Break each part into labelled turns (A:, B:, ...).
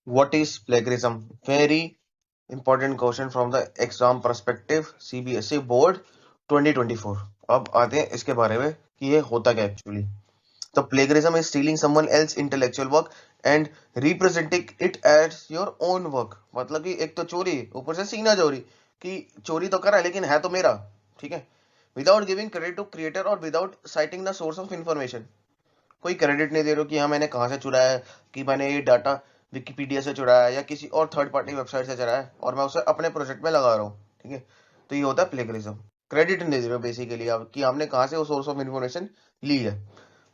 A: What is plagiarism? Very important question from the exam perspective. CBSE board 2024. अब आते हैं इसके बारे में कि ये होता क्या एक्चुअली. तो plagiarism is stealing someone else intellectual work and representing it as your own work. मतलब कि एक तो चोरी, ऊपर से सीना चोरी, कि चोरी तो करा है लेकिन है तो मेरा. ठीक है. Without giving credit to creator or without citing the source of information. कोई क्रेडिट नहीं दे रहे हो कि हाँ मैंने कहाँ से चुराया है, कि मैंने ये डाटा विकिपीडिया से चुराया है या किसी और थर्ड पार्टी वेबसाइट से चुराया है और मैं उसे अपने प्रोजेक्ट में लगा रहा हूँ. ठीक है. तो ये होता है प्लेगरिज्म. क्रेडिट नहीं दे रहे हो बेसिकली आप कि आपने कहाँ से वो सोर्स ऑफ इन्फॉर्मेशन ली है.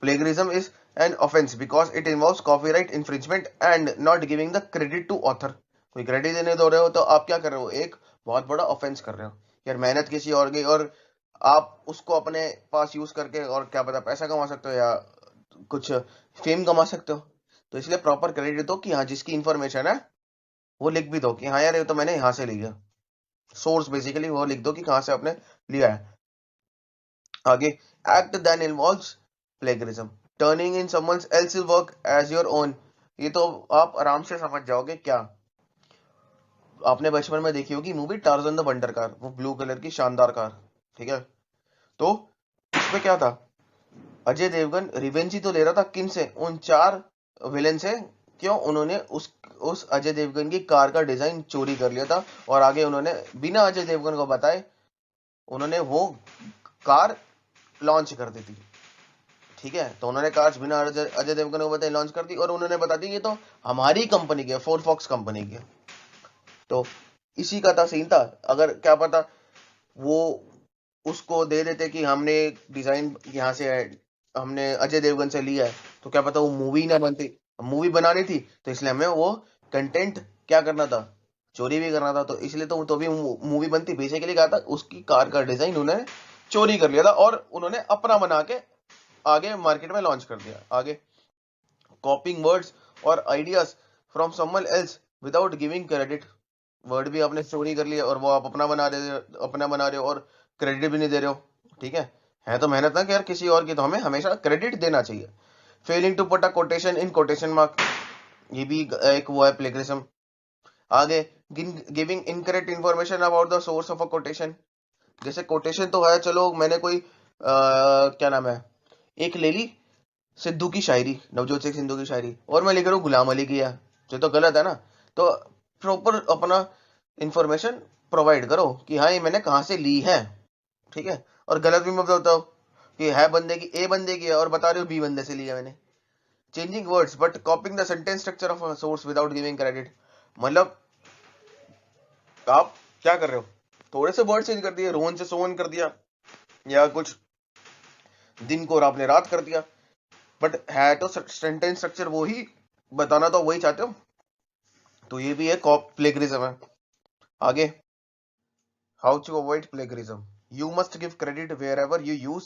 A: Plagiarism is an offence because it involves copyright infringement and not giving the credit to author. कोई क्रेडिट देने दो रहे हो तो आप क्या कर रहे हो, एक बहुत बड़ा ऑफेंस कर रहे हो. यार मेहनत किसी और की और आप उसको अपने पास यूज करके और क्या पता पैसा कमा सकते हो या कुछ फेम कमा सकते हो. तो इसलिए प्रॉपर क्रेडिट दो कि हाँ जिसकी इंफॉर्मेशन है वो लिख भी दो कि हाँ यार ये तो मैंने यहाँ से लिया. सोर्स बेसिकली वो लिख दो कि कहाँ से आपने लिया है. आगे, act then involves plagiarism, turning in someone else's work as your own. ये तो आप आराम से समझ जाओगे. क्या आपने बचपन में देखी होगी movie Tarzan the wonder car, वो ब्लू कलर की शानदार कार. ठीक है. तो उसमें क्या था, अजय देवगन रिवेंज ही तो ले रहा था किन से, उन चार विलेन से. क्यों, उन्होंने उस अजय देवगन की कार का डिजाइन चोरी कर लिया था और आगे उन्होंने बिना अजय देवगन को बताए उन्होंने वो कार लॉन्च कर दी थी. ठीक है. तो उन्होंने कार बिना अजय देवगन को बताए लॉन्च कर दी और उन्होंने बता दी ये तो हमारी कंपनी की है, फोर फॉक्स कंपनी की है. तो इसी का था सीन था. अगर क्या पता वो उसको दे देते कि हमने डिजाइन यहाँ से हमने अजय देवगन से लिया है, तो क्या पता वो मूवी ना बनती. मूवी बनानी थी तो इसलिए हमें वो कंटेंट क्या करना था, चोरी भी करना था. तो इसलिए तो भी मूवी बनती. बेसिकली क्या था, उसकी कार का डिजाइन उन्होंने चोरी कर लिया था और उन्होंने अपना बना के आगे मार्केट में लॉन्च कर दिया. आगे, कॉपिंग वर्ड्स और ideas from someone else without giving credit. Word भी आपने चोरी कर लिया और वो आप अपना बना रहे हो और क्रेडिट भी नहीं दे रहे हो. ठीक है तो मेहनत ना कि यार किसी और की, तो हमें हमेशा क्रेडिट देना चाहिए. Failing to put a quotation in quotation mark, ये भी एक वो है प्लेगरिज्म. आगे, giving incorrect information about the source of a quotation. जैसे कोटेशन तो है, चलो मैंने कोई क्या नाम है, एक ले ली सिद्धू की शायरी, नवजोत सिंह सिद्धू की शायरी, और मैं लिख रहा हूँ गुलाम अली की है. ये तो गलत है ना. तो प्रॉपर अपना इंफॉर्मेशन प्रोवाइड करो कि हाँ ये मैंने कहाँ से ली है. ठीक है. और गलत भी मत बताओ कि है बंदे की, ए बंदे की है और बता रहे हो बी बंदे से लिया मैंने. Changing words but copying the sentence structure of a source without giving credit. मतलब आप क्या कर रहे हो, थोड़े से वर्ड चेंज कर दिए, रोहन से सोहन कर दिया या कुछ दिन को आपने रात कर दिया, बट है तो सेंटेंस स्ट्रक्चर वो ही, बताना तो वही चाहते हो. तो ये भी एक प्लेगरिज्म है. आगे, how to avoid plagiarism. You must give credit wherever you use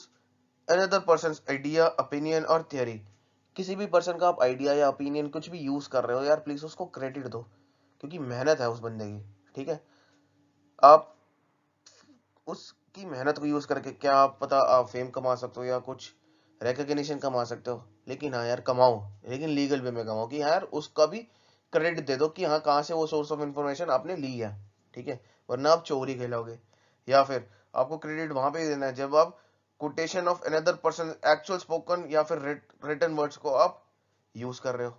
A: another person's idea opinion और थियरी. किसी भी पर्सन का आप आइडिया या ओपिनियन कुछ भी यूज कर रहे हो यार प्लीज उसको क्रेडिट दो, क्योंकि मेहनत है उस बंदे की. ठीक है. आप उसकी मेहनत को यूज करके क्या आप पता आप फेम कमा सकते हो या कुछ रिकग्निशन कमा सकते हो. लेकिन हाँ यार कमाओ, लेकिन लीगल वे में कमाओ कि हाँ यार उसका भी क्रेडिट दे दो कि हाँ कहाँ से वो सोर्स ऑफ इंफॉर्मेशन आपने ली है. ठीक है. वरना आप चोरी कहलाओगे. या फिर आपको क्रेडिट वहां पे ही देना है जब आप quotation of another person actual spoken या फिर रिटन वर्ड्स को आप यूज कर रहे हो.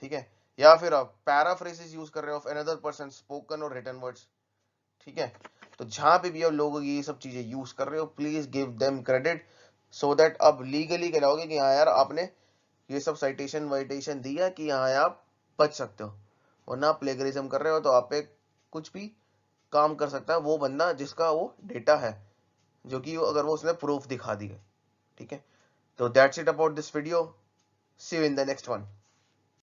A: ठीक है. या फिर आप पैराफ्रेसिस यूज कर रहे हो ऑफ अनदर पर्सन स्पोकन और रिटन वर्ड्स. ठीक है. तो जहां पे भी आप लोगों की ये सब चीजें यूज कर रहे हो please give them credit so that आप लीगली कहलाओगे कि हाँ यार आपने ये सब साइटेशन वाइटेशन दिया कि हाँ आप बच सकते हो. वरना आप प्लेगरिज्म कर रहे हो तो आप पे कुछ भी काम कर सकता है वो बंदा जिसका वो डेटा है, जो कि अगर वो उसने प्रूफ दिखा दी है. ठीक है. तो that's it about this video. See you in the next one.